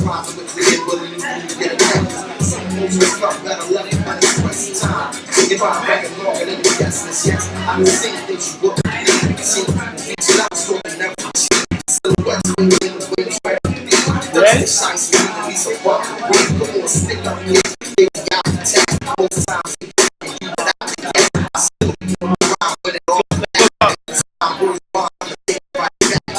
Response with clear, willing to get a practice. Some moves will fuck better left by this waste time. If I reckon longer than the guessing, yes, I'm the same things you would believe. See, things that I'm talking never achieve. Silhouettes moving in the wind, right up the beat. That's the shines for me to be so fuck. Wait, come on, stick up here. Baby, I'm attacked. Most times, but I still be around with it all back. I'm worried about it, take it right back.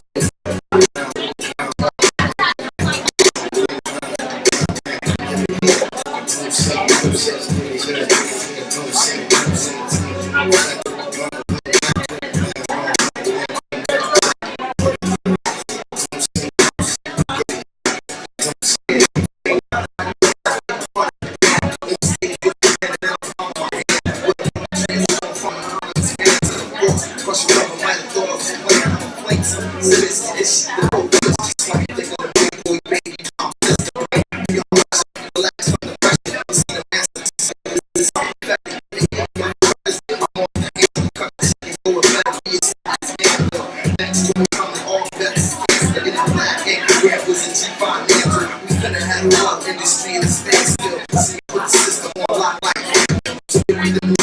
Industry in the standstill. See, put the system on lock like so we read the news.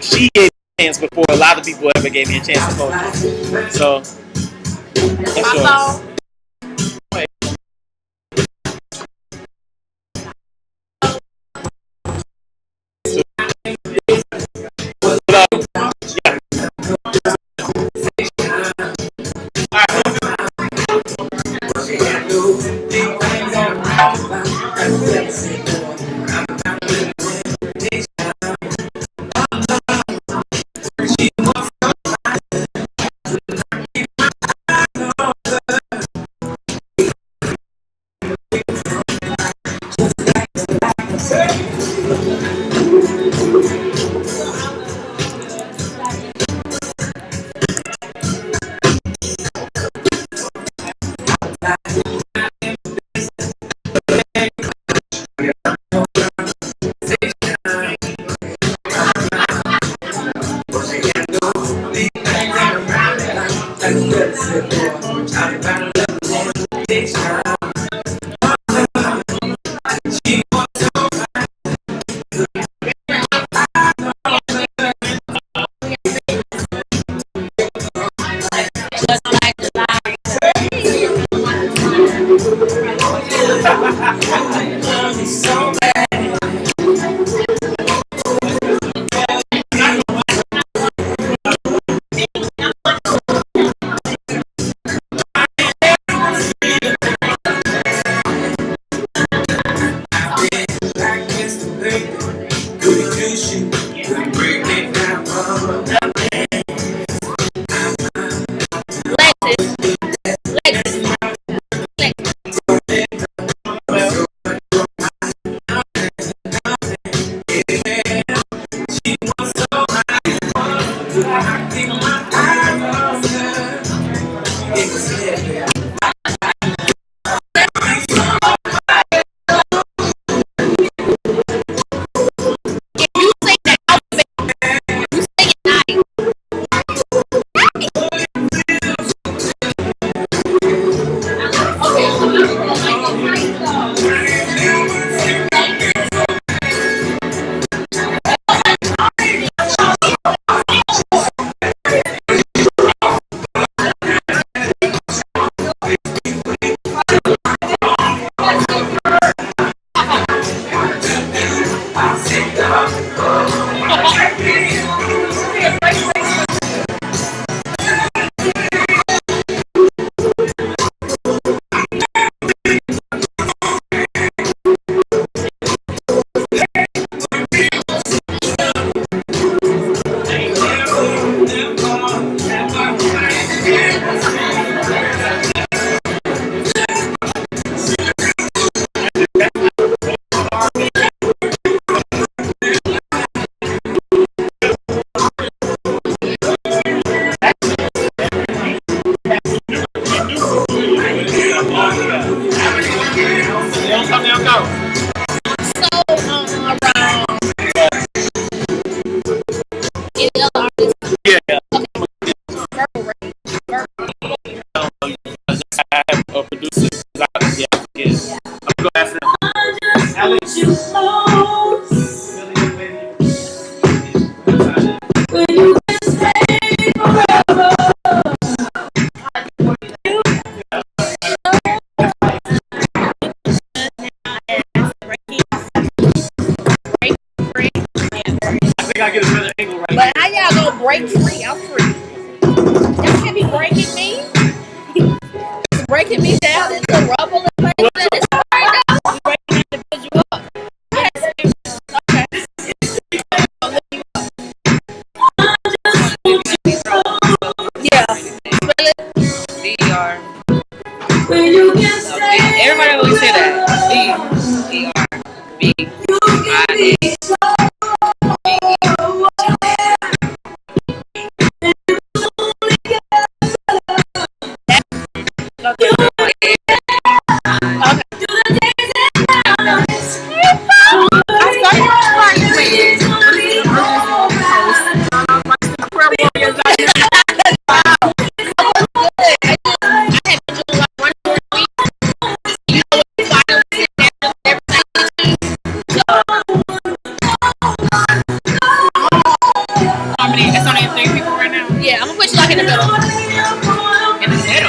She gave me a chance before a lot of people ever gave me a chance to coach. So that's sure. Y'all can't be breaking me. Breaking me down into rubble and like that. It's right now. You breaking the individual up. Yes. Okay. Yeah. VR. Everybody always say that. Yeah, I'm gonna put you like in the middle. In the middle.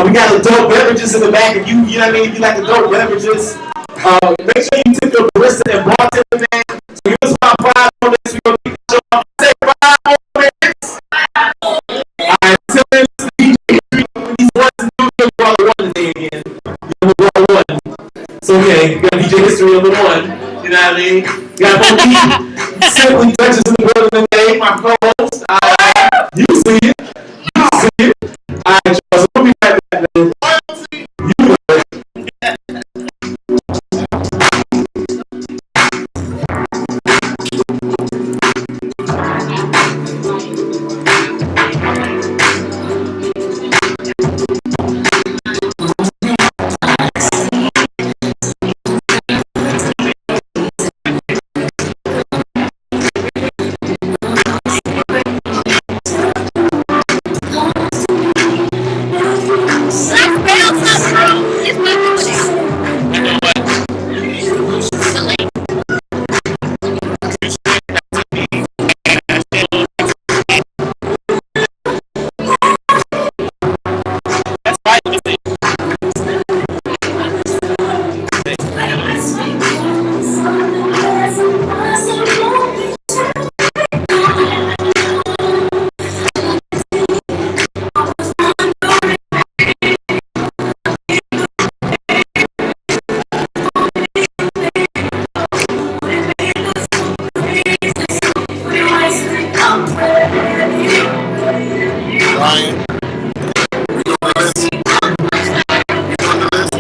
We got adult beverages in the back. If you know what I mean, if you like adult beverages, make sure you tip the barista and bartender, man. So give us about 5 more minutes. We're going to keep the show up. Say 5 more minutes. All right, tell them this DJ, these ones and two, we're going to one today again. We're going to one. So, okay, we got DJ history on the one. You know what I mean? We got both Simply Duchess in the building today, my co-host. You see it. You see it. All right, so we'll be right back, man. Ryan. You on the list? You on the list?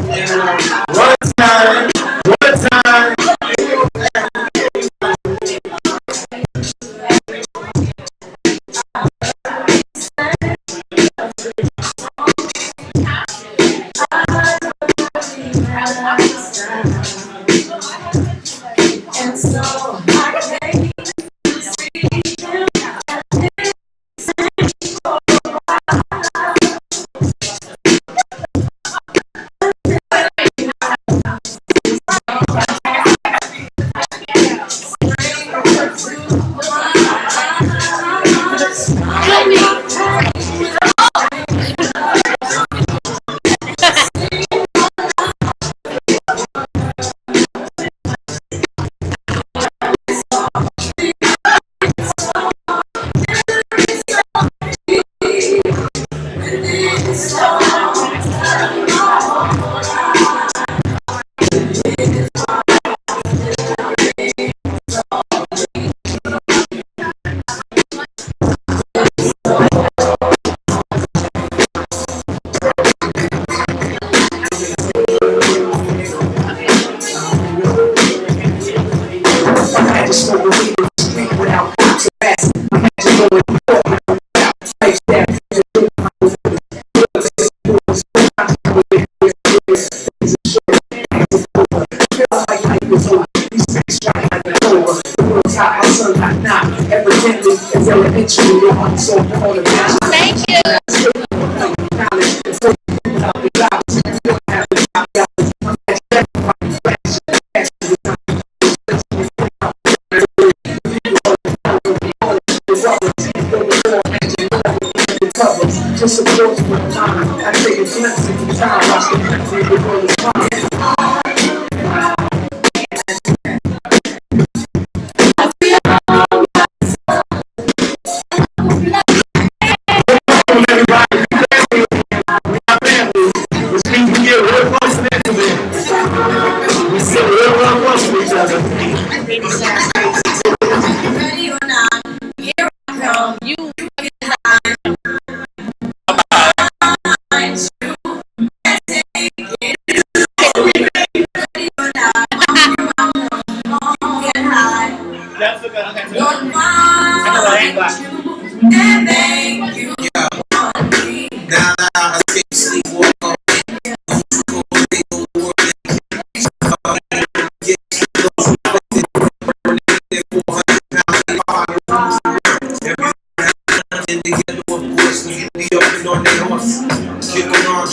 Yeah. One time. Thank you. Just support my time. I take a glimpse into time. Watch the country, the world is mine.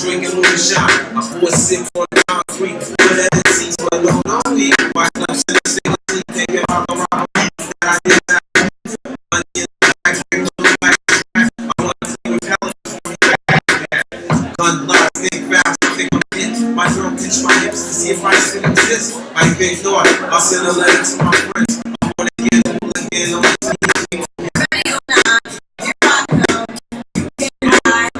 Drinking moonshine, I pour a sip on the concrete. Good at the seats, but don't know me. My club said the same thing, thinking about the rock. I did that. Money in the back, I want to see California. Gun lock, think fast, I think I'm hit. My girl pinch my hips to see if I still exist. I think thought, I'll send a letter to my friends. I want to get a again on the TV. Ready or not, here I come. You get high.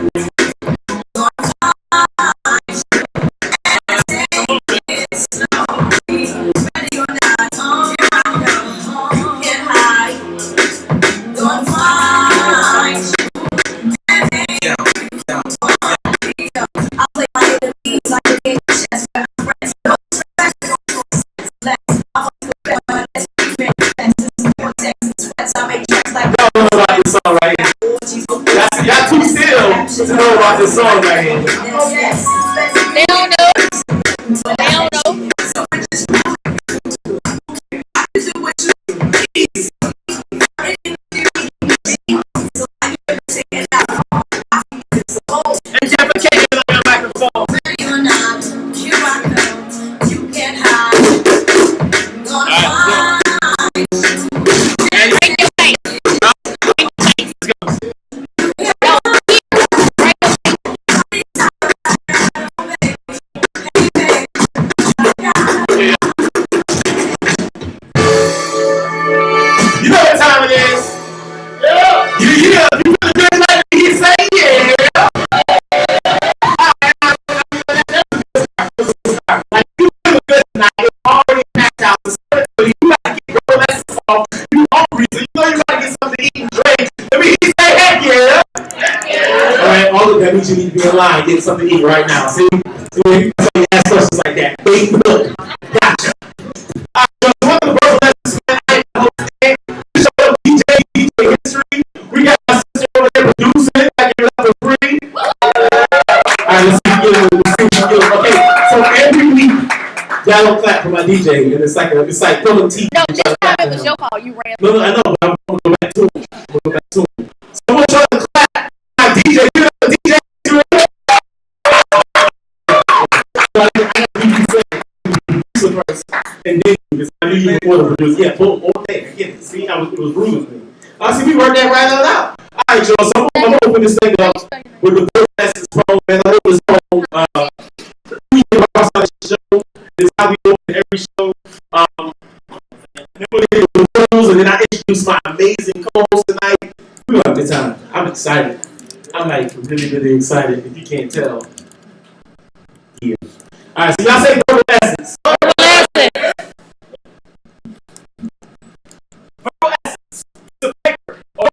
Y'all too still to know about this song right here. They don't know. They don't know. And Jeff Kennedy on the microphone. Ready or not, here I come. You can't hide. Gonna find. Break your face. reason. You know you gotta get something to eat and drink. Let me say heck yeah. Alright, all of that means you need to be in line, get something to eat right now. See? So you ask questions like that. Bait milk. Gotcha. So one of the first lessons tonight, we showed up DJ history. We got my sister over there producing, I give it up for free. Alright, let's see what we get. Okay, so every week, y'all don't clap for my DJ, and it's like pulling teeth. No, this time it was your fault. You ran. No, I know, but I'm gonna go back to him. So I'm gonna try to clap my DJ. Give it up for DJ. First, and then because I knew you were going to produce. Yeah, boom, okay, I get it. See, it was rude of me. See, we worked that right on out. All right, y'all. So I'm gonna open this thing up with the first lessons poem, and I hope this poem. We do our show. It's how we open every show. And then we'll get the rules, and then I introduce my amazing co-host tonight. We gonna have a good time. I'm excited. I'm like really, really excited. If you can't tell. Yeah. All right, so y'all say verbal essence. Verbal essence is a paper or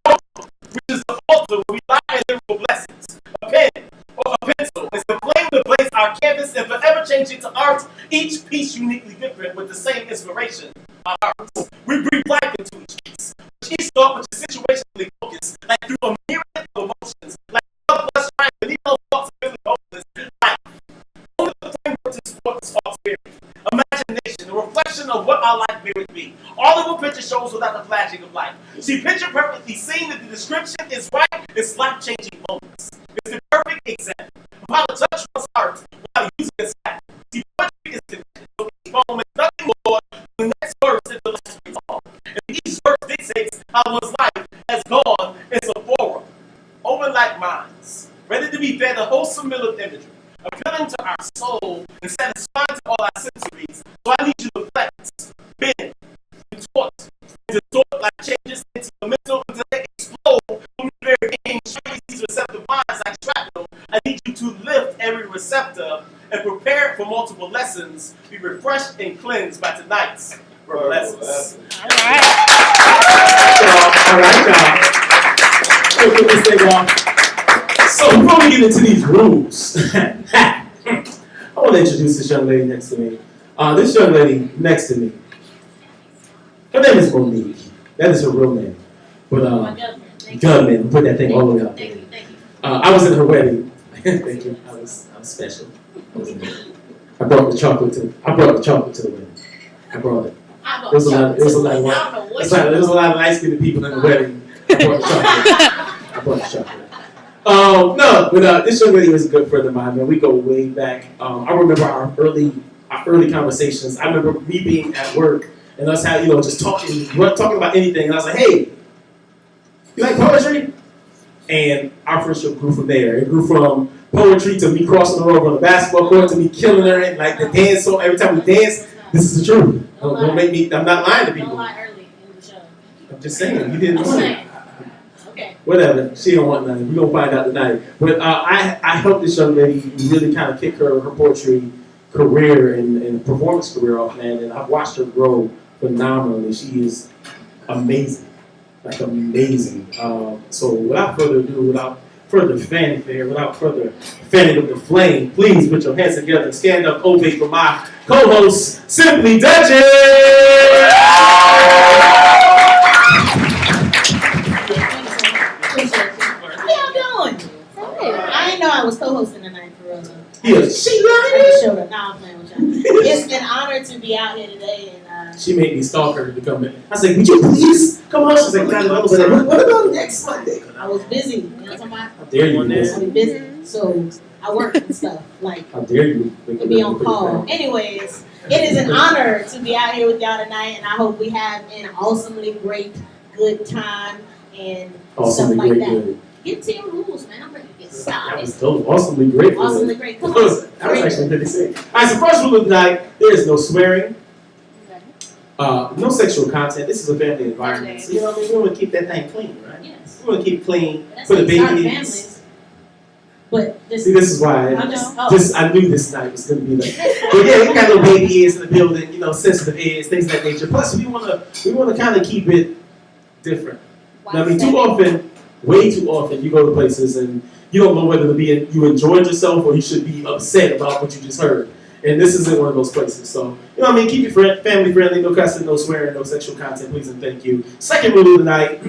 which is the altar where we lie in lyrical blessings. A pen or a pencil is the flame that blaze our canvas and forever change into art, each piece uniquely different with the same inspiration, our hearts. We breathe life into each piece. Each thought which is situationally focused, like through a myriad of emotions, like love plus strife, and even those thoughts are really hopeless. Life. Only the framework to support this false spirit. Imagination, a reflection of what our life may be. All of a picture shows without the flashing of light. See, picture perfectly seen that the description is right, it's life-changing moments. It's the perfect example of how to touch one's heart while using a sack. See, poetry is connected, so each poem is nothing more than the next verse in the last song. And each verse dictates how one's life has gone. It's a forum, open like minds, ready to be fed a wholesome meal of imagery, appealing to our soul and satisfying to all our sensories. So I need you to flex, bend, contort, and distort like changes into the mental until they explode from the very game. These receptive minds like shrapnel. I need you to lift every receptor and prepare for multiple lessons. Be refreshed and cleansed by tonight's lessons. All right. All right, y'all. Let's put this thing off. So before we get into these rules, I want to introduce this young lady next to me. This young lady next to me, her name is Monique. That is her real name. But Gunman, put that thing all the way up there. Thank you. I was in her wedding. Thank you. I was special. I brought the chocolate to the wedding. I brought it. There was a lot of light-skinned people in the wedding. I brought the chocolate. No, but this young lady is a good friend of mine, man. We go way back. I remember our early conversations. I remember me being at work and us just talking about anything. And I was like, hey, you like poetry? And our friendship grew from there. It grew from poetry to me crossing the road on the basketball court to me killing her and like the dance. So every time we dance, this is the truth. Don't make me. I'm not lying to people. Don't lie early in the show. I'm just saying. You didn't say. Okay. Whatever. She don't want nothing. We're going to find out tonight. But I helped this young lady really kind of kick her poetry career and performance career off, man. And I've watched her grow phenomenally. She is amazing. Like amazing. So without further ado, without further fanfare, without further fanning of the flame, please put your hands together and stand up, ovate for my co-host, Simply Duchess! I didn't know I was co-hosting tonight for real. Yeah, she lying. Showed up. Now I'm playing with y'all. It's an honor to be out here today, and she made me stalk her to come in. I was like, would you please come on? She's like, I was like, what about next Monday? I was busy. You know what I'm talking about? How dare you? I was busy, so I work and stuff. Like, how dare you? To be on call. Anyways, it is an honor to be out here with y'all tonight, and I hope we have an awesomely great, good time and stuff like that. Good. Get to your rules, man. I'm ready to get started. That was dope. Awesomely great. Awesomely great. Come on. That was actually pretty sick. All right, so first rule of the night, there is no swearing. No sexual content. This is a family environment. So, you know what I mean? We want to keep that thing clean, right? Yes. We want to keep it clean for the babies. But this, see, this is why I knew this night was going to be like. But yeah, we got little baby ears in the building, sensitive ears, things of that nature. Plus, we want to kind of keep it different. Now, I mean, too often, way too often, you go to places and you don't know whether you enjoyed yourself or you should be upset about what you just heard. And this isn't one of those places. So, you know what I mean? Keep your family friendly, no cussing, no swearing, no sexual content, please and thank you. Second rule of the night,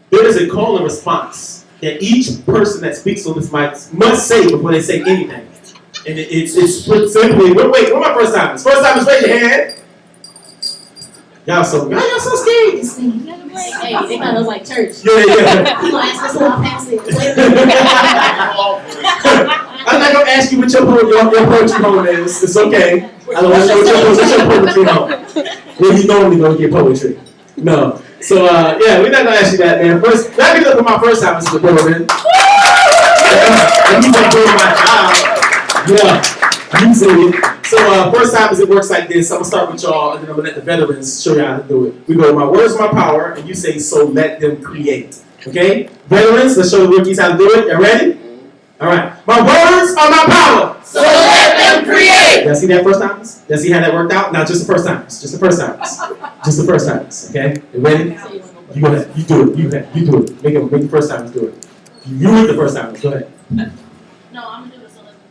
there is a call and response that each person that speaks on this mic must say before they say anything. And it's put simply, wait, where my first timers? First timers, raise your hand. Y'all so scared. Hey, they thought it was like church. Yeah. You gonna ask us who our pastor is. I'm not gonna ask you what your poetry home is. It's okay. I don't want to know what's your poetry home. Where you normally go get poetry. No. So yeah, we're not gonna ask you that, man. First, let me look at my first time in the building. And you been doing my job. Yeah, you see it. So first time is it works like this. I'm gonna start with y'all, and then I'm gonna let the veterans show you how to do it. We go, my words, my power, and you say, so let them create. Okay, veterans, let's show the rookies how to do it. You ready? All right. My words are my power. So let them create. Y'all see that first timers? Y'all see how that worked out? Now just the first timers. Just the first timers. Just the first timers. Okay? You ready? You go ahead. You do it. You do it. Make the first timers do it. You with the first timers. Go ahead. No, I'm gonna do it so let them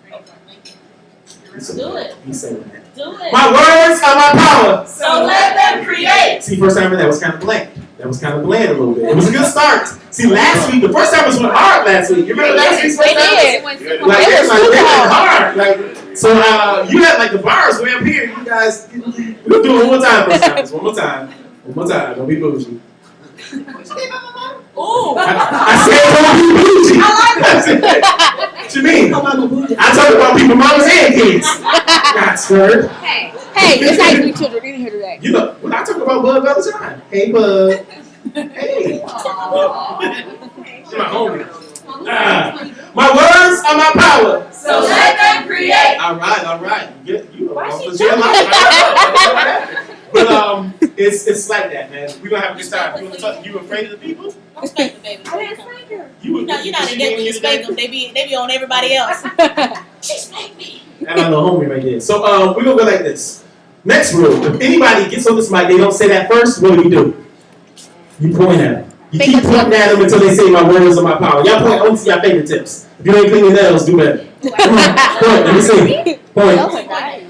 create. Do it. He's saying that. Do it. My words are my power. So let them create. See, first timer, that was kind of bland. That was kind of bland a little bit. It was a good start. See, last week, the first timers went hard last week. You remember last week's first timers? They did. Like, it was hard. Like, so you had like the bars way up here. You guys, we'll do it one more time, first timers. One more time. One more time. Don't be bougie. Ooh. I said don't be bougie. What you mean? I talk about people, mamas and kids. Not scared. Hey, it's actually children in here today. You know, when I talk about Bug all the time. Hey, Bug. Hey. She's my homie. My words are my power. So let them create. All right. You are off the jail line. But it's like that, man. We're gonna have a good time. You afraid of the people? Don't spank the baby. I didn't spank her. You're not in there when you spank them. They be on everybody else. She spanked me. And my little homie right there. So we're gonna go like this. Next rule: if anybody gets on this mic, they don't say that first. What do? You point at them. You keep pointing at them until they say my words or my power. Y'all point only to your fingertips. If you ain't clean your nails, do better. Come on, point. Let me see. Point.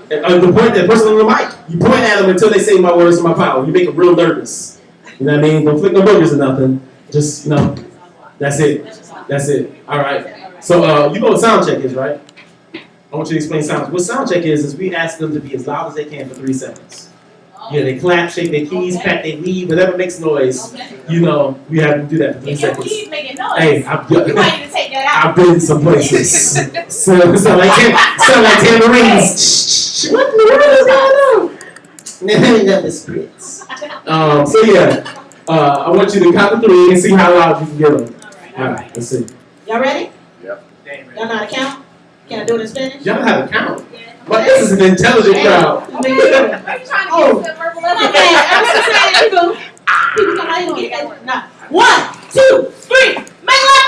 The point that person on the mic. You point at them until they say my words or my power. You make them real nervous. You know what I mean? Don't flick no boogers or nothing. Just that's it. That's it. All right. So you know what sound check is, right? I want you to explain sound. What sound check is we ask them to be as loud as they can for 3 seconds. Yeah, they clap, shake their keys, pat their knee, whatever makes noise. You know, we have to do that for 3 If your seconds. weed making noise, Hey, you might need to take that out. I've been some places. sound like tambourines. Shh, what in the world is going on? Never spritz. So yeah, I want you to count to 3 and see how loud you can get them. All right, let's see. Y'all ready? Yep. Y'all know how to count? Can I do it in Spanish? Y'all know how to count. But this is an intelligent crowd. Are you trying to get the verbal Okay, I'm just saying, people come out here and get that. 1, 2, 3, make love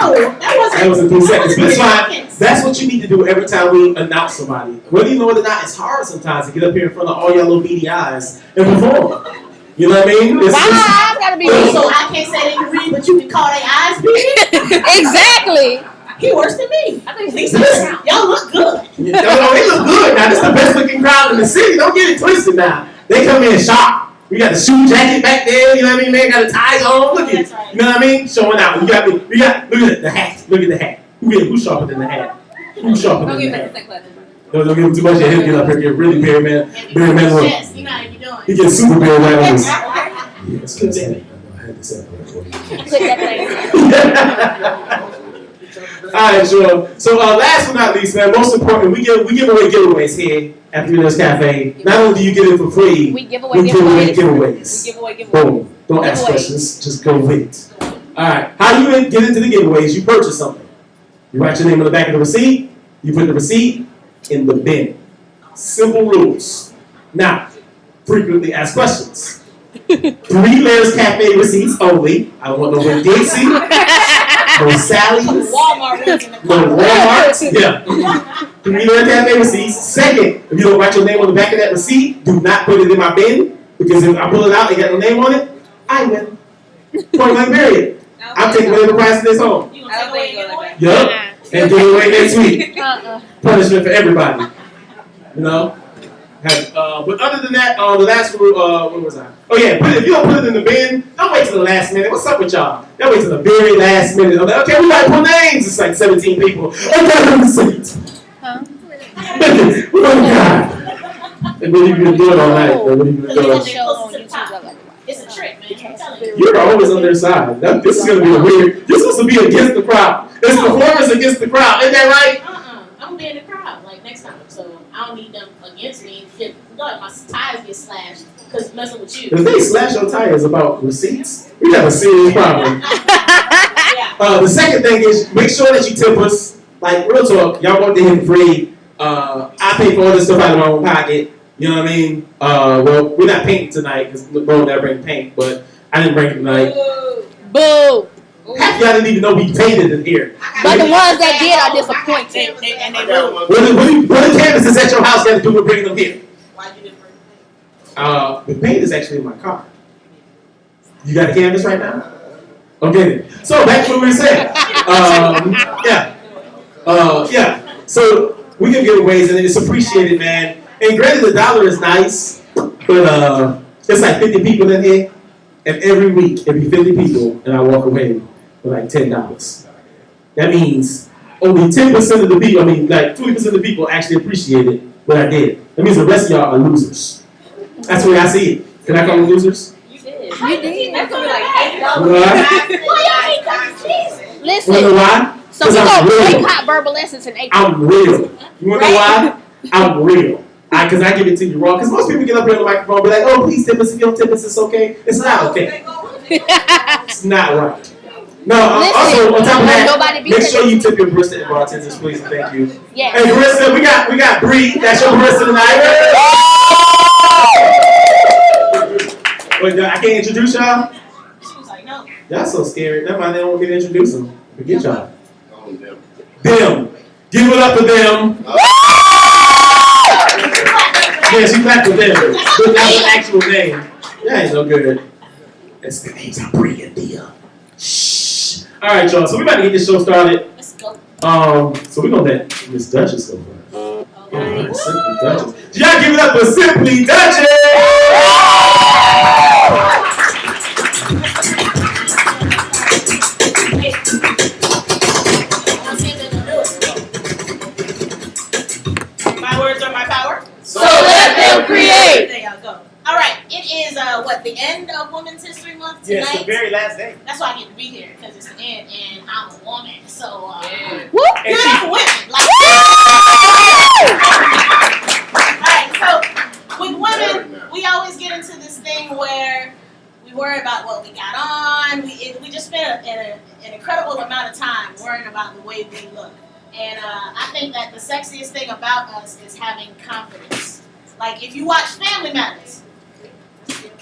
Oh, that was in 3 seconds. But it's fine. seconds. That's what you need to do every time we announce somebody. Whether you know it or not, it's hard sometimes to get up here in front of all your little beady eyes and perform. You know what I mean? Why I gotta be So I can't say they can read, but you can call their eyes beady? Exactly. He worse than me. I think Y'all look good. They look good now. This is the best looking crowd in the city. Don't get it twisted now. They come in sharp. We got the shoe jacket back there. You know what I mean? Man got a tie on. Look at it. You know what I mean? Showing out. We got. Look at the hat. Look at the hat. Who's sharper than the hat? Who's sharper than the hat? Don't give him too much. He'll get up here and get really Barry Man. Barry Man. Yes, you know how you doing. He gets super Barry Man. Yes, Click that thing. All right, sure. So last but not least, man, most important, we give away giveaways here at Freedom's Cafe. Not only do you get it for free, We give away give away giveaways. giveaways. Boom. Don't ask Giveaways. questions. Just go with it. All right. How do you get into the giveaways? You purchase something. You write your name on the back of the receipt. You put the receipt in the bin. Simple rules. Now, frequently asked questions. 3 Layers Cafe receipts only. I don't want no Winn Dixie. no Sally's, Walmart ones in the no car. Walmart. Yeah. You don't have that receipts. Second, if you don't write your name on the back of that receipt, do not put it in my bin, because if I pull it out and got no name on it, I win. Point blank period. I'm taking whatever price it is home. You gonna take away and give away? Yup. And give it away next week. Uh-uh. Punishment for everybody. You know? But other than that, the last rule, what was I? Oh yeah, if you don't put it in the bin, don't wait till the last minute. What's up with y'all? Don't wait till the very last minute. I'm like, okay, we gotta put names. It's like 17 people. Okay, the seat. Huh? Oh God. And then you can do it all night. And then you can do it. Show on YouTube, I like to watch. It's a trick, man. I'm telling you. You're always on their side. This is gonna be a weird. This is supposed to be against the crowd. It's performance against the crowd. Isn't that right? I'm gonna be in the crowd like next time, so I don't need them against me. Look, my tires get slashed because messing with you. If they slash your tires about receipts, we have a serious problem. Yeah. The second thing is make sure that you tip us. Like real talk, y'all want to hit free. I pay for all this stuff out of my own pocket. You know what I mean? Well, we're not painting tonight because Bo never bring paint, but I didn't bring it tonight. Boo! Half y'all didn't even know we painted in here. But the ones that did are disappointed. And they move. What the canvases at your house got to do with bringing them here? Why you didn't bring paint? The paint is actually in my car. You got a canvas right now? Okay then. So back to what we were saying. Yeah. So we give giveaways and it's appreciated, man. And granted, the dollar is nice, but it's like 50 people in here, and every week it'd be 50 people, and I walk away with like $10. That means only 10% of the people, like 20% of the people actually appreciated what I did. That means the rest of y'all are losers. That's the way I see it. Can I call them losers? You did. That's gonna be like $8. Why? Listen. You wanna know why? So we 'Cause I'm gonna real. boycott verbal lessons in April. I'm real. You wanna know why? I'm real. Because I give it to you raw. Because most people get up here on the microphone and be like, oh, please tip us. If you don't tip us, it's okay. It's not okay. It's not right. No, also, on top of that, make sure you tip your barista and bartenders, please. Thank you. Yeah. Hey, barista, we got Bree. That's your barista tonight. Wait, I can't introduce y'all? She was like, no. Y'all so scared. Never mind, they don't want me to introduce them. Forget y'all. Them. Give it up for them. Yeah, she clapped for them. But that's an actual name. That ain't no good. That's the names I'm bringing, dear. Shh. All right, y'all. So we about to get this show started. Let's go. So we're gonna let Miss Duchess go first. Okay. Simply Duchess. Y'all give it up for Simply Duchess. My words are my power. So let them create. There y'all go. All right. It is the end of Women's History Month tonight. Yes, the very last day. That's why I get to be here because it's the end, and I'm a woman. So Whoop. you're not women. Like, all right. So with women, we always get into this thing where we worry about what we got on. We just spend an incredible amount of time worrying about the way we look. And I think that the sexiest thing about us is having confidence. Like if you watch Family Matters,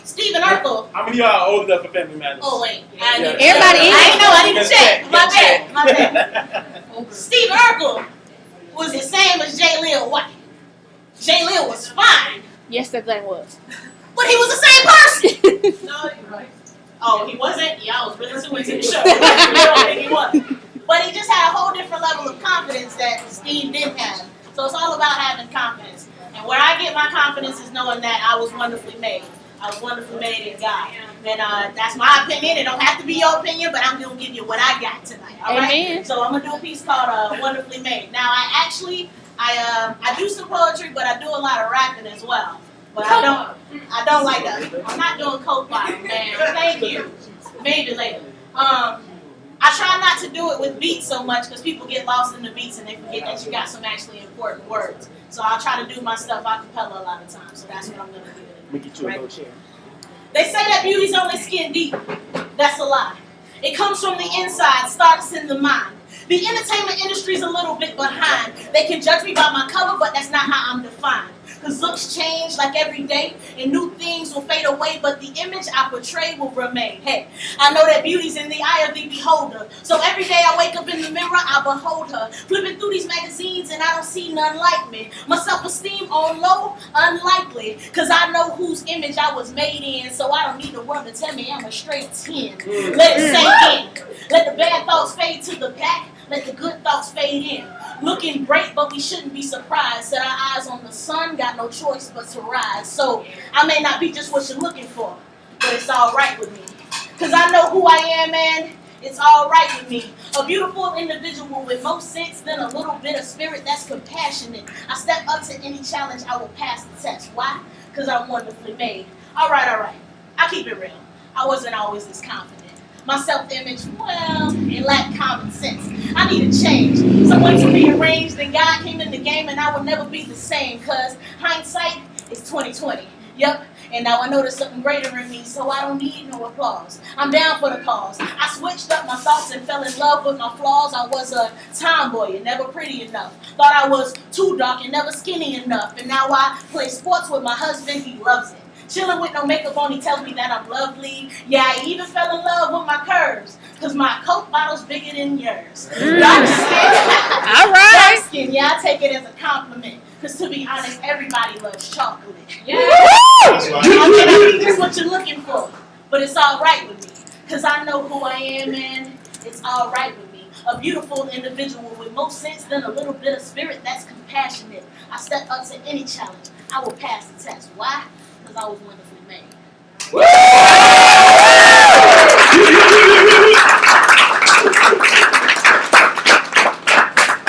Stephen Urkel. How many of y'all are old enough for Family Matters? Oh wait, Everybody is. I didn't know. I need to check. My Check. bad. Steve Urkel was the same as J. Lil White. J. Lil was fine, Yes, that thing was. but he was the same person. No, you're right. Oh, he wasn't? Yeah, I was really too into the show. I don't think he was. But he just had a whole different level of confidence that Steve didn't have. So it's all about having confidence. And where I get my confidence is knowing that I was wonderfully made. I was wonderfully made in God. And that's my opinion. It don't have to be your opinion, but I'm going to give you what I got tonight. All right? Amen. So I'm going to do a piece called Wonderfully Made. Now, I do some poetry, but I do a lot of rapping as well. But I don't like that. I'm not doing coke bottom, man. Thank you. Maybe later. I try not to do it with beats so much because people get lost in the beats and they forget that you got some actually important words. So I'll try to do my stuff a cappella a lot of times. So that's what I'm going to do. Let me get you a little chair. They say that beauty's only skin deep. That's a lie. It comes from the inside, starts in the mind. The entertainment industry's a little bit behind. They can judge me by my cover, but that's not how I'm defined. Cause looks change like every day, and new things will fade away, but the image I portray will remain. Hey, I know that beauty's in the eye of the beholder. So every day I wake up in the mirror, I behold her. Flipping through these magazines and I don't see none like me. My self-esteem on low, unlikely. Cause I know whose image I was made in, so I don't need the world to tell me I'm a straight 10. Let it sink in. Let the bad thoughts fade to the back. Let the good thoughts fade in. Looking great, but we shouldn't be surprised. Set our eyes on the sun, got no choice but to rise. So I may not be just what you're looking for, but it's all right with me. Cause I know who I am, man. It's all right with me. A beautiful individual with more sense than a little bit of spirit that's compassionate. I step up to any challenge, I will pass the test. Why? Cause I'm wonderfully made. All right. I keep it real. I wasn't always this confident. My self-image, well, it lacked common sense. I need a change. Someone to rearrange, then God came in the game and I will never be the same. Cause hindsight is 20/20. Yep, and now I know there's something greater in me, so I don't need no applause. I'm down for the cause. I switched up my thoughts and fell in love with my flaws. I was a tomboy and never pretty enough. Thought I was too dark and never skinny enough. And now I play sports with my husband, he loves it. Chilling with no makeup on, he tells me that I'm lovely. Yeah, I even fell in love with my curves. Cause my Coke bottle's bigger than yours. Dark skin. All right. Dark skin, yeah, I take it as a compliment. Cause to be honest, everybody loves chocolate. Yeah. I may not be just what you're looking for, but it's all right with me. Cause I know who I am, man. It's all right with me. A beautiful individual with more sense than a little bit of spirit that's compassionate. I step up to any challenge. I will pass the test. Why? Because I was wonderfully made.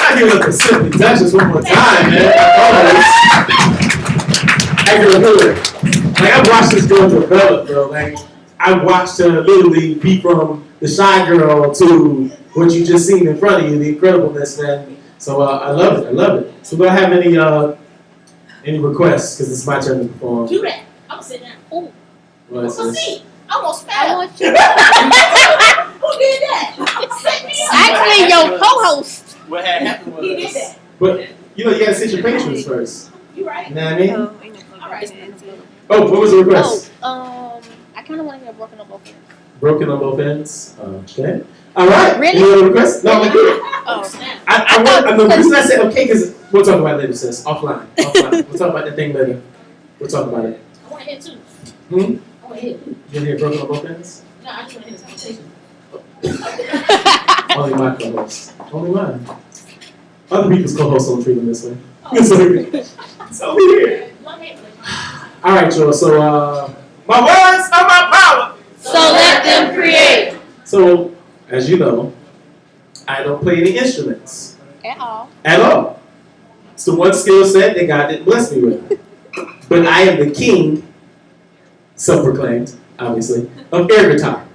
I give it up to Simply Duchess one more time, man. I give it good. Like, I watched this girl develop, bro. Like, I watched her literally be from the shy girl to what you just seen in front of you, the incredibleness, man. So I love it. So do I have any requests? Because it's my turn to perform. Do that. I'm gonna sit down. Ooh. What is Let's this? see. I almost fell. I want you. Who did that? Set me up. Actually, your co-host. What had happened was He did that. But, you know, you gotta sit your patrons first. You right. You know what I mean? All right. Oh, what was the request? I kind of want to hear Broken on Both Ends. Broken on both ends. Okay. All right. Really? Any other requests? No, I'm good. Oh, snap. The reason I said okay because we'll talk about it later, sis. Offline. We'll talk about that thing later. We'll talk about it. I want to hear too. Hmm? I want to hear. You want to hear Broken on both ends? No, I just want to hear this conversation. Only my co-host. Only mine. Other people's co-hosts don't treat them this way. It's over here. All right, y'all. So, my words are my power. So let them create. So, as you know, I don't play any instruments At all. at all. It's the one skill set that God didn't bless me with. But I am the king, self-proclaimed, obviously, of air guitar.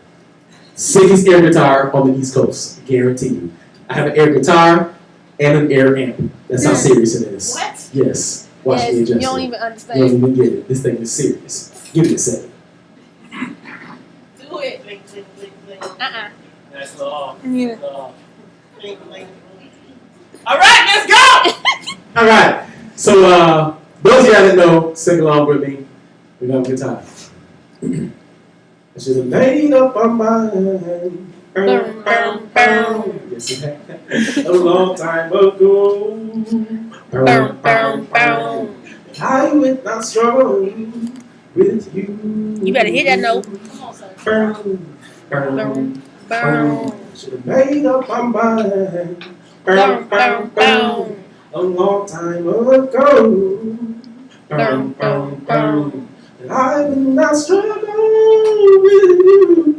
Sickest air guitar on the East Coast, guarantee you. I have an air guitar and an air amp. That's how serious it is. What? Yes. Watch me adjust. You don't it. even You understand. don't even get it. This thing is serious. Give it a second. Do it. Blink, blink, blink, blink. That's a little Yeah. Blink, blink. All right, let's go. All right. So, those of y'all that know, sing along with me. We're going to have a good time. I should have made up my mind. Boom, boom, boom. Yes, it had. A long time ago. Boom, boom, boom. I went not strong with you. You better hit that note. Come on, sir. Boom, Boom, boom. should have made up my mind. Boom, boom, boom. A long time ago. Boom, boom, boom. And I will not struggle with you.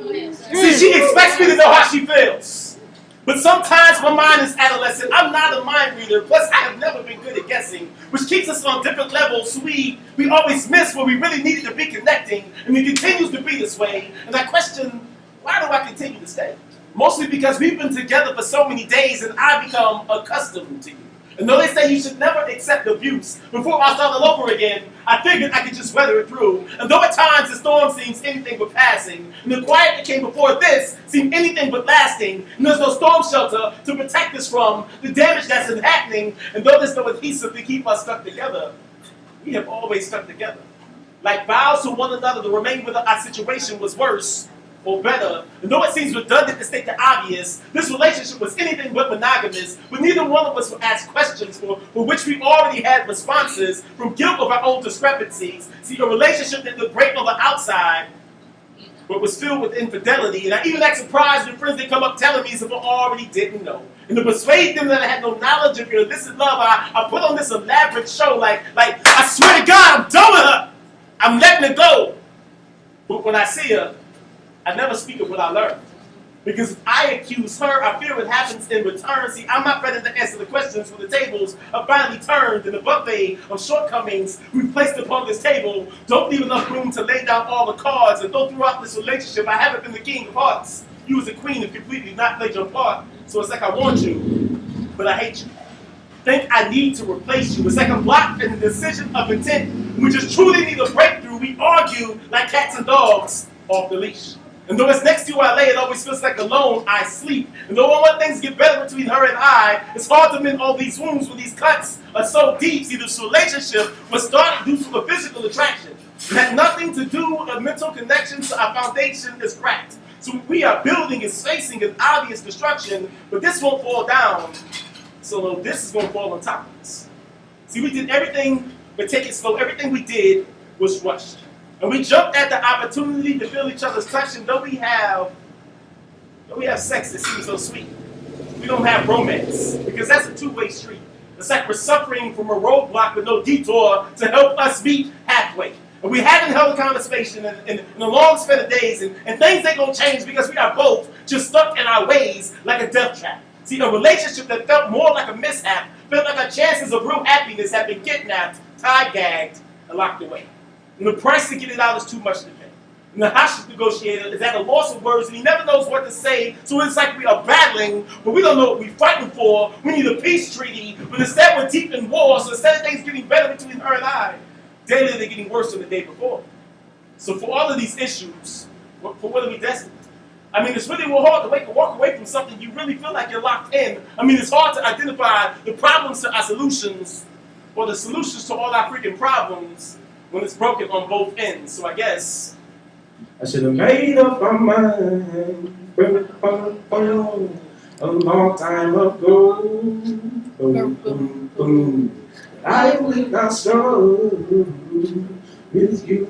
Go ahead, sir. See, she expects me to know how she feels. But sometimes my mind is adolescent. I'm not a mind reader. Plus, I have never been good at guessing, which keeps us on different levels. We always miss where we really needed to be connecting, and it continues to be this way. And I question, why do I continue to stay? Mostly because we've been together for so many days, and I become accustomed to you. And though they say you should never accept abuse, before I start all over again, I figured I could just weather it through. And though at times the storm seems anything but passing, and the quiet that came before this seemed anything but lasting, and there's no storm shelter to protect us from the damage that's been happening, and though there's no adhesive to keep us stuck together, we have always stuck together. Like vows to one another to remain whether our situation was worse or better. And though it seems redundant to state the obvious, this relationship was anything but monogamous, but neither one of us would ask questions for which we already had responses from guilt of our own discrepancies. See, a relationship that looked great on the outside, but was filled with infidelity. And I even act surprised when friends they come up telling me something I already didn't know. And to persuade them that I had no knowledge of your illicit love, I put on this elaborate show like I swear to God, I'm done with her. I'm letting her go. But when I see her, I never speak of what I learned. Because if I accuse her, I fear what happens in return. See, I'm not ready to answer the questions when the tables are finally turned and the buffet of shortcomings we've placed upon this table don't leave enough room to lay down all the cards. And though throughout this relationship I haven't been the king of hearts, you as a queen have completely not played your part. So it's like I want you, but I hate you. Think I need to replace you. It's like I'm blocked in the decision of intent. We just truly need a breakthrough. We argue like cats and dogs off the leash. And though it's next to you I lay, it always feels like alone I sleep. And though I want things to get better between her and I, it's hard to mend all these wounds when these cuts are so deep. See, this relationship was started due to a physical attraction. It had nothing to do with a mental connection, so our foundation is cracked. So what we are building is facing an obvious destruction, but this won't fall down. So this is going to fall on top of us. See, we did everything, but take it slow. Everything we did was rushed. And we jumped at the opportunity to feel each other's touch, and though we have sex that seems so sweet, we don't have romance, because that's a two-way street. It's like we're suffering from a roadblock with no detour to help us meet halfway. And we haven't held a conversation in a long span of days, and things ain't gonna change because we are both just stuck in our ways like a death trap. See, a relationship that felt more like a mishap, felt like our chances of real happiness have been kidnapped, tied-gagged, and locked away. And the price to get it out is too much to pay. And the hostage negotiator is at a loss of words, and he never knows what to say, so it's like we are battling, but we don't know what we're fighting for. We need a peace treaty, but instead we're deep in war, so instead of things getting better between her and I, daily they're getting worse than the day before. So for all of these issues, for what are we destined? I mean, it's really real hard to walk away from something you really feel like you're locked in. I mean, it's hard to identify the problems to our solutions, or the solutions to all our freaking problems, when it's broken on both ends. So I guess I should have made up my mind a long time ago. Boom, boom, boom. I will not struggle with you.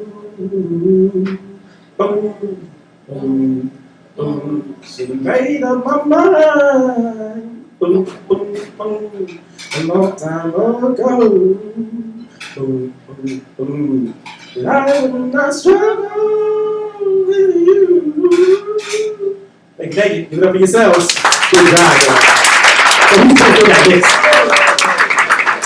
Boom, boom, boom. Should have made up my mind. Boom, boom, boom. A long time ago. Boom, boom, boom. But I will not struggle with you. Thank you. Give it up for yourselves. Good job, guys. So who's taking that next?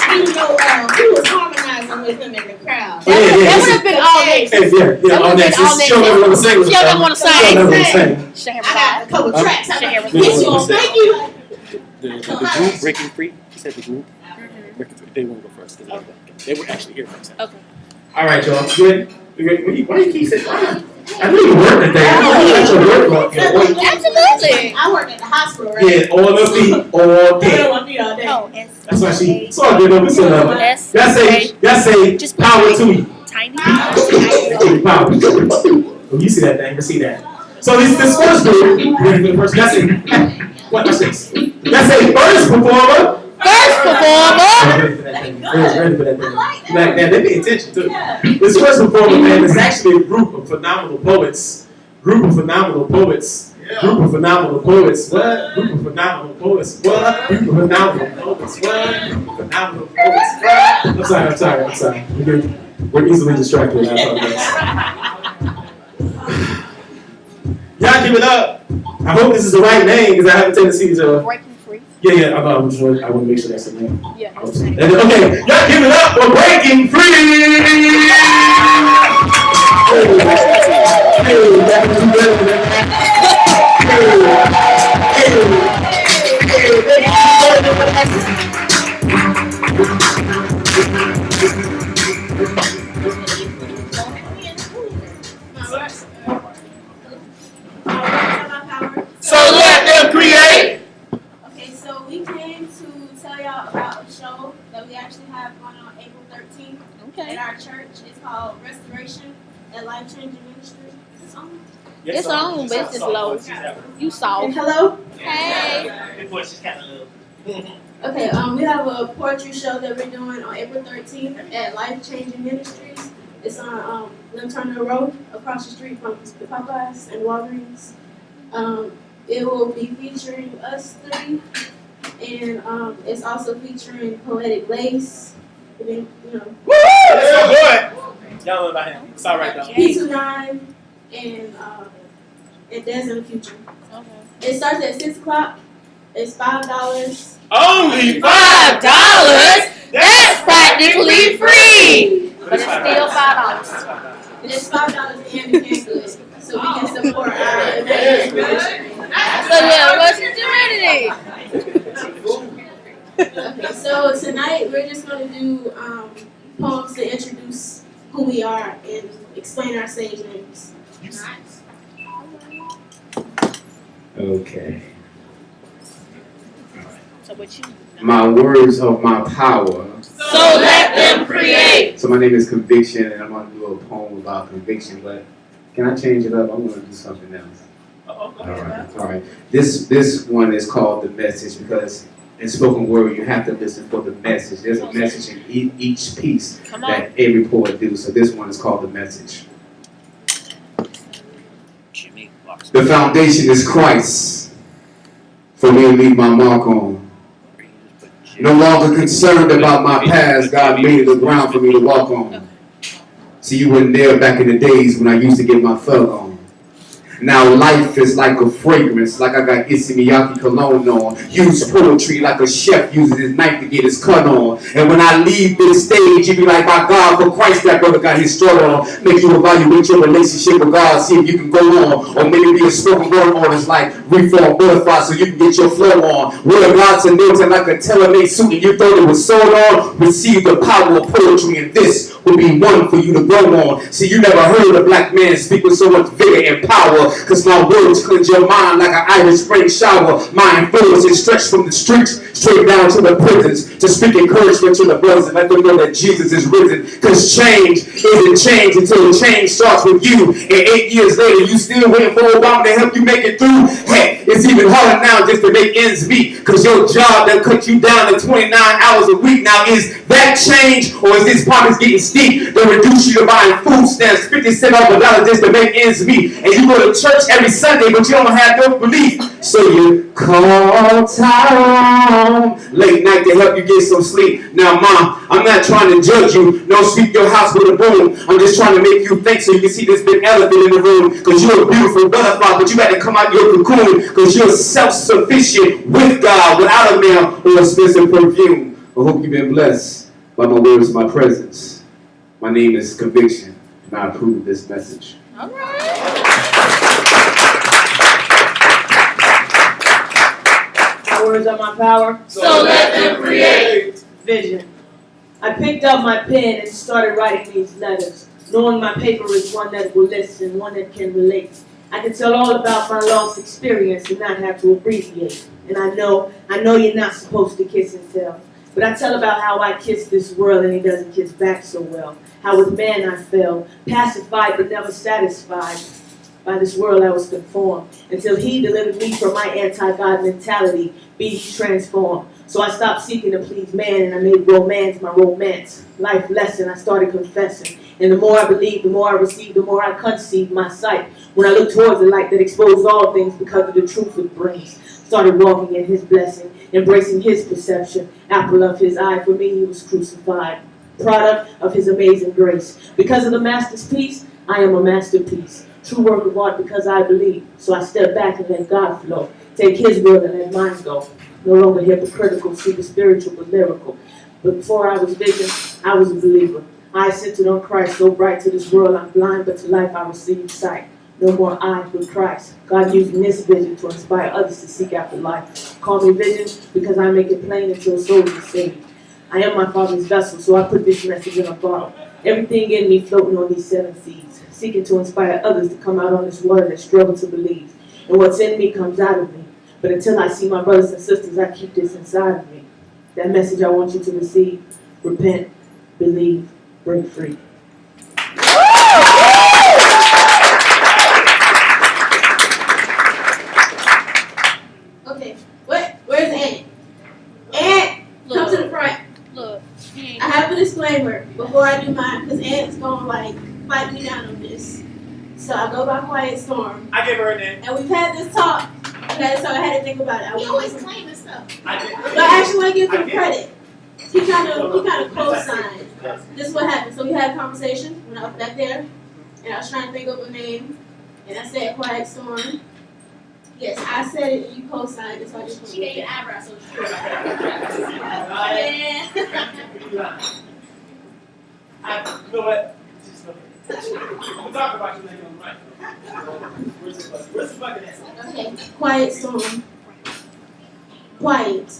You know, he was harmonizing with him in the crowd. That would have been all next. Yeah, all next. She don't ever want to sing. She don't want to sing. I got a couple tracks. I got to Share get you on. Thank you. The group breaking free. She said the group breaking free. They want to go first. They were actually here first. Okay. All right, y'all. Good. Why do you keep saying? I knew you worked today. That's your work. Absolutely. I work at the hospital, right? Yeah, all the feet, all day. On my feet all day. Oh, That's why she saw good over so level. Y'all say Just power to you. Tiny. Power. Oh, you see that thing? You see that. So this first group, ready for the first. Y'all say what? What's this? Y'all say first performer. First performer. Ready for that thing. Ready for that thing. Like that, they pay attention too. This first performer, man, is actually a group of phenomenal poets. Group of phenomenal poets. Group of phenomenal poets. What? Group of phenomenal poets. What? Group of phenomenal poets. What? Group of phenomenal poets. What? I'm sorry. We're easily distracted. I apologize. Y'all give it up. I hope this is the right name because I have a tendency to. Breaking free. Yeah. I want to make sure that's the name. Yeah. Okay, y'all give it up for Breaking Free! Life Changing Ministry. It's on. It's on, but it's just low. You And soft. hello. Hey. Your voice is kind of low. Okay, we have a poetry show that we're doing on April 13th at Life Changing Ministries. It's on Lynn Turner Road, across the street from Popeyes and Walgreens. It will be featuring us three, and it's also featuring Poetic Lace. And then, you know, That's so good. Y'all know about him. It's all right, though. P29 and Des in the Future. It starts at 6 o'clock. It's $5. Only $5? That's practically free. But it's still $5. It's $5 and it can good, so we can support our event ministry. So yeah, what's your humanity? Okay, so tonight we're just going to do poems to introduce who we are and explain our sage names. Okay. So what you? My words of my power. So let them create. So my name is Conviction, and I'm going to do a poem about conviction, but can I change it up? I'm going to do something else. All right. This one is called The Message, because in spoken word, you have to listen for the message. There's a message in each piece that every poet do. So this one is called The Message. The foundation is Christ, for me to leave my mark on. No longer concerned about my past, God made the ground for me to walk on. See, you weren't there back in the days when I used to get my thug on. Now life is like a fragrance, like I got Issey Miyake cologne on. Use poetry like a chef uses his knife to get his cut on. And when I leave this stage, you be like, my God, for Christ, that brother got his strut on. Make you evaluate your relationship with God, see if you can go on. Or maybe be a spoken word artist like Reform Butterfly so you can get your flow on. Wear lots of nails and like a tailor-made suit and you thought it was sewed on. Receive the power of poetry, and this will be one for you to grow on. See, you never heard a black man speak with so much vigor and power. Cause my words cleanse your mind like an Irish spring shower. My influence is stretched from the streets straight down to the prisons to speak encouragement to the brothers and let them know that Jesus is risen. Cause change isn't change until change starts with you. And 8 years later, you still waiting for Obama to help you make it through. Hey, it's even harder now just to make ends meet. Cause your job that cut you down to 29 hours a week now, is that change, or is this pockets getting steep? They reduce you to buying food stamps 50 cents off a dollar just to make ends meet. And you go to church every Sunday, but you don't have no belief. So you call Tyrone late night to help you get some sleep. Now, Mom, I'm not trying to judge you. No, sweep your house with a broom. I'm just trying to make you think so you can see this big elephant in the room. Because you're a beautiful butterfly, but you got to come out your cocoon. Because you're self-sufficient with God, without a male or expensive perfume. I hope you've been blessed by my words, my presence. My name is Conviction, and I approve this message. All right. My words are my power. So let them create. Vision. I picked up my pen and started writing these letters, knowing my paper is one that will listen, one that can relate. I can tell all about my lost experience and not have to abbreviate. And I know you're not supposed to kiss and tell. But I tell about how I kissed this world and he doesn't kiss back so well. How with man I fell, pacified but never satisfied. By this world I was conformed, until he delivered me from my anti-God mentality, be transformed. So I stopped seeking to please man and I made romance my romance. Life lesson I started confessing. And the more I believed, the more I received, the more I conceived my sight. When I looked towards the light that exposed all things because of the truth it brings. Started walking in his blessing, embracing his perception. Apple of his eye, for me he was crucified. Product of his amazing grace. Because of the master's piece, I am a masterpiece. True work of art because I believe. So I step back and let God flow. Take his will and let mine go. No longer hypocritical, super spiritual but lyrical. But before I was vision, I was a believer. I centered on Christ, so bright to this world I'm blind, but to life I received sight. No more I, but Christ. God using this vision to inspire others to seek after life. Call me vision because I make it plain until souls are saved. I am my Father's vessel, so I put this message in a bottle. Everything in me floating on these 7 seas, seeking to inspire others to come out on this water that struggle to believe. And what's in me comes out of me. But until I see my brothers and sisters, I keep this inside of me. That message I want you to receive. Repent, believe, break free. I do mine, because Ed's gonna like fight me down on this. So I go by Quiet Storm. I gave her a name. And we've had this talk. Okay, so I had to think about it. He always claiming stuff. I did. But I actually want to give him I did. credit. He kind of co-signed. This is what happened. So we had a conversation when I was back there, and I was trying to think of a name, and I said Quiet Storm. Yes, I said it, and you co-signed it, so I just want She to gave you get eyebrows, so it's true. yeah. You know what? We'll talk about you later on the mic. Where's the bucket at? Okay, Quiet Storm. Quiet.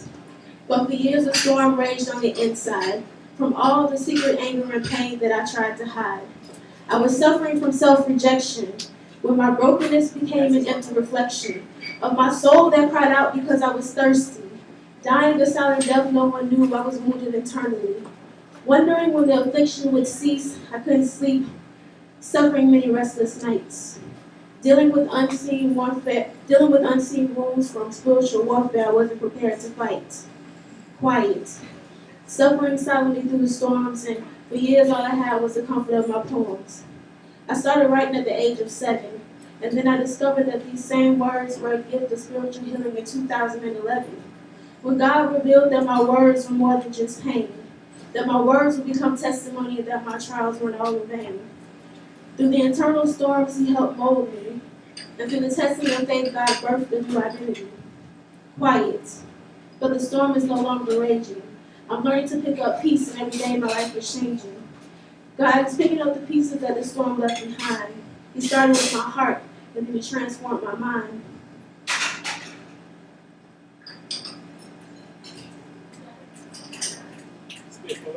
But for years a storm raged on the inside, from all the secret anger and pain that I tried to hide. I was suffering from self-rejection, when my brokenness became an empty reflection of my soul that cried out because I was thirsty. Dying a silent death no one knew I was wounded internally. Wondering when the affliction would cease, I couldn't sleep, suffering many restless nights. Dealing with unseen wounds from spiritual warfare I wasn't prepared to fight. Quiet. Suffering silently through the storms, and for years all I had was the comfort of my poems. I started writing at the age of 7, and then I discovered that these same words were a gift of spiritual healing in 2011. When God revealed that my words were more than just pain, that my words would become testimony that my trials weren't all in vain. Through the internal storms, He helped mold me, and through the testing of faith, God birthed a new identity. Quiet. But the storm is no longer raging. I'm learning to pick up peace, and every day my life is changing. God is picking up the pieces that the storm left behind. He started with my heart, and then He transformed my mind.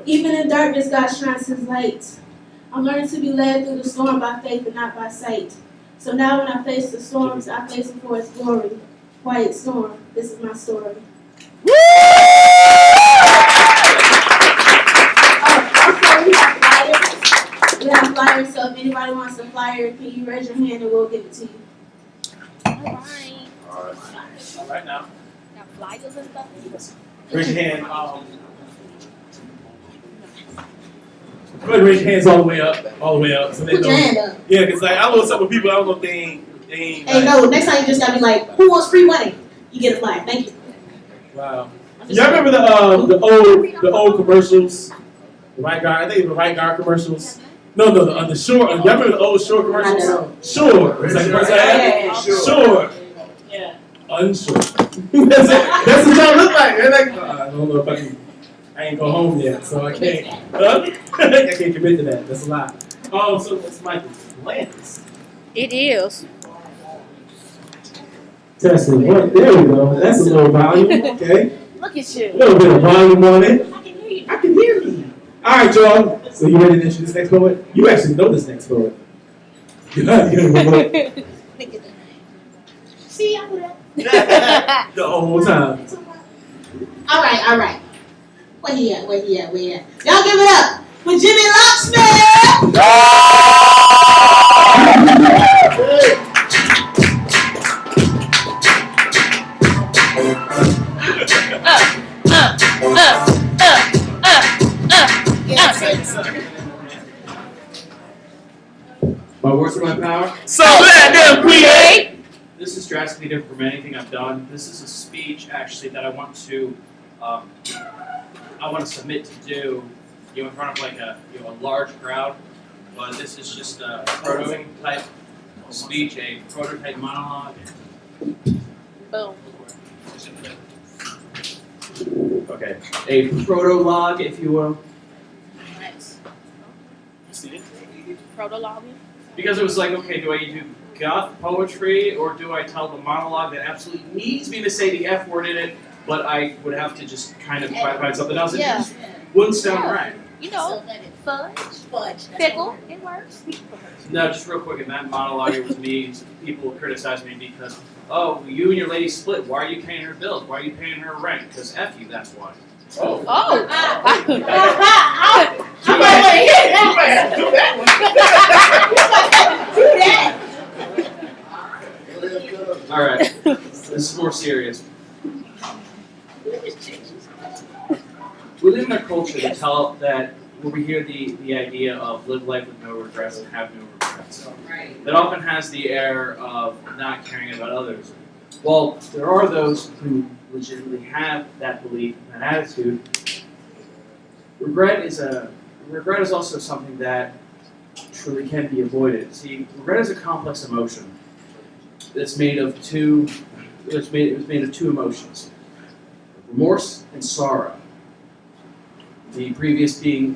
Even in darkness, God shines His light. I'm learning to be led through the storm by faith and not by sight. So now when I face the storms, I face them for His glory. Quiet Storm, this is my story. Also, we have flyers, so if anybody wants a flyer, can you raise your hand and we'll give it to you. Alright. All right now. Got flyers and stuff. Raise your hand. Go ahead and raise your hands all the way up, so they Put know. your hand up. Yeah, because like I know some people, I don't know if they ain't Hey, like, no, next time you just gotta be like, who wants free money? You get a flyer. Thank you. wow. Y'all remember the old commercials? The Right Guard, I think the Right Guard commercials. No, the Shore. Y'all remember the old Shore commercials? I know. Shore. It's like the person Yeah. Shore. Yeah. Unsure. that's what y'all look like. They're like, I don't know if I ain't go home yet, so I can't. I can't commit to that. That's a lot. So it's Michael Landis. It is. Testing. What? There we go. That's a little volume. Okay. Look at A you. little bit of volume on it. I can hear you. I can hear you. All right, y'all. So you ready to introduce this next poet? You actually know this next poet. You're not gonna go See, I put that. the whole time. All right. Where he at? Y'all give it up for Jimmy Locksmith. My words are my power. So let them create. This is drastically different from anything I've done. This is a speech actually that I want to submit to do, in front of like a large crowd. But this is just a prototype speech, a prototype monologue. Boom. Okay, a prologue, if you will. Nice. Prologue. Because it was like, okay, do I do goth poetry or do I tell the monologue that absolutely needs me to say the F word in it, but I would have to just kind of try to find something else? It Yeah. just wouldn't sound right. You know, fudge. Pickle. It works. No, just real quick, in that monologue, it was me, people criticized me because, oh, you and your lady split. Why are you paying her bills? Why are you paying her rent? Because F you, that's why. Oh. Oh. You might have to do that one. Alright, this is more serious. We live in a culture that where we hear the idea of live life with no regrets and have no regrets. Right. That often has the air of not caring about others. Well, there are those who legitimately have that belief and that attitude. Regret is also something that truly can be avoided. See, regret is a complex emotion that's made of two. It was made of two emotions: remorse and sorrow. The previous being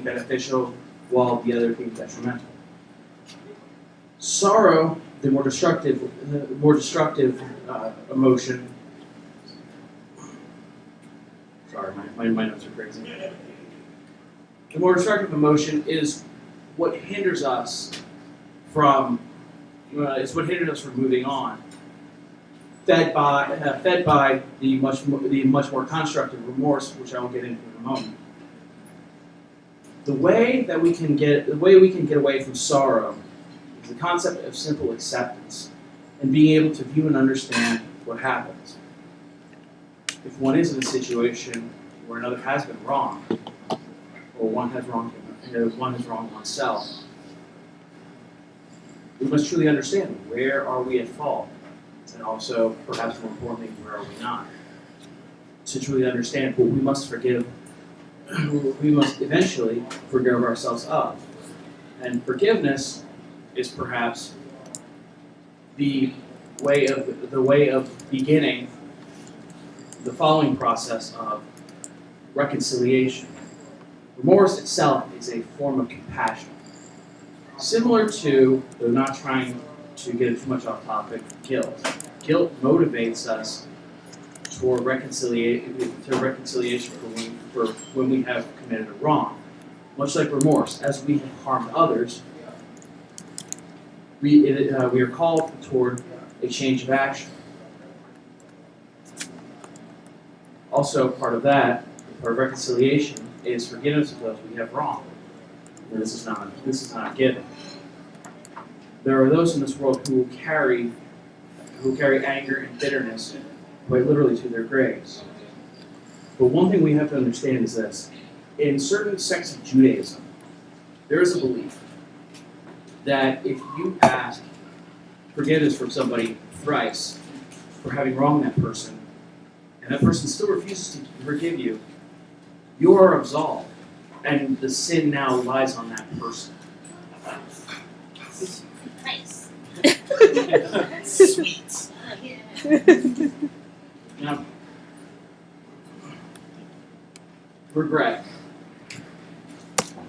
beneficial, while the other being detrimental. Sorrow, the more destructive emotion. Sorry, my notes are crazy. The more destructive emotion is what hinders us from moving on. Fed by the much more constructive remorse, which I will get into in a moment. The way we can get away from sorrow is the concept of simple acceptance and being able to view and understand what happens. If one is in a situation where another has been wrong, or one has wronged oneself, we must truly understand where are we at fault, and also, perhaps more importantly, where are we not? To truly understand what we must forgive, we must eventually forgive ourselves of. And forgiveness is perhaps the way of beginning the following process of reconciliation. Remorse itself is a form of compassion. Similar to, though not trying to get too much off topic, guilt. Guilt motivates us toward reconciliation for when we have committed a wrong. Much like remorse, as we have harmed others, we are called toward a change of action. Also, part of reconciliation is forgiveness of those we have wronged. And this is not given. There are those in this world who carry anger and bitterness quite literally to their graves. But one thing we have to understand is this: in certain sects of Judaism, there is a belief that if you ask forgiveness from somebody thrice for having wronged that person, and that person still refuses to forgive you, you are absolved, and the sin now lies on that person. Nice. Sweet. Now, regret.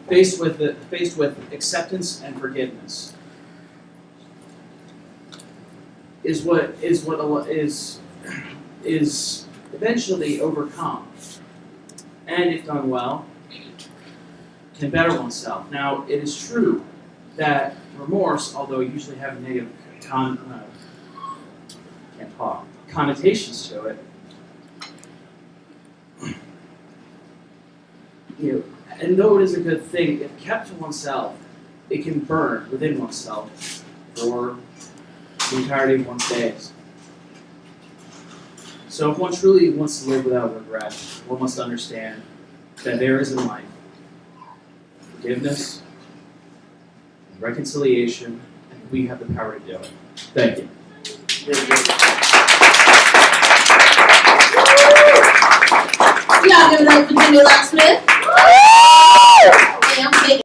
Faced with acceptance and forgiveness is eventually overcome, and if done well, can better oneself. Now, it is true that remorse, although it usually have negative connotations to it, and though it is a good thing, if kept to oneself, it can burn within oneself for the entirety of one's days. So if one truly wants to live without regret, one must understand that there is in life forgiveness, reconciliation, and we have the power to do it. Thank you. Y'all give it up for Jimmy Locksmith.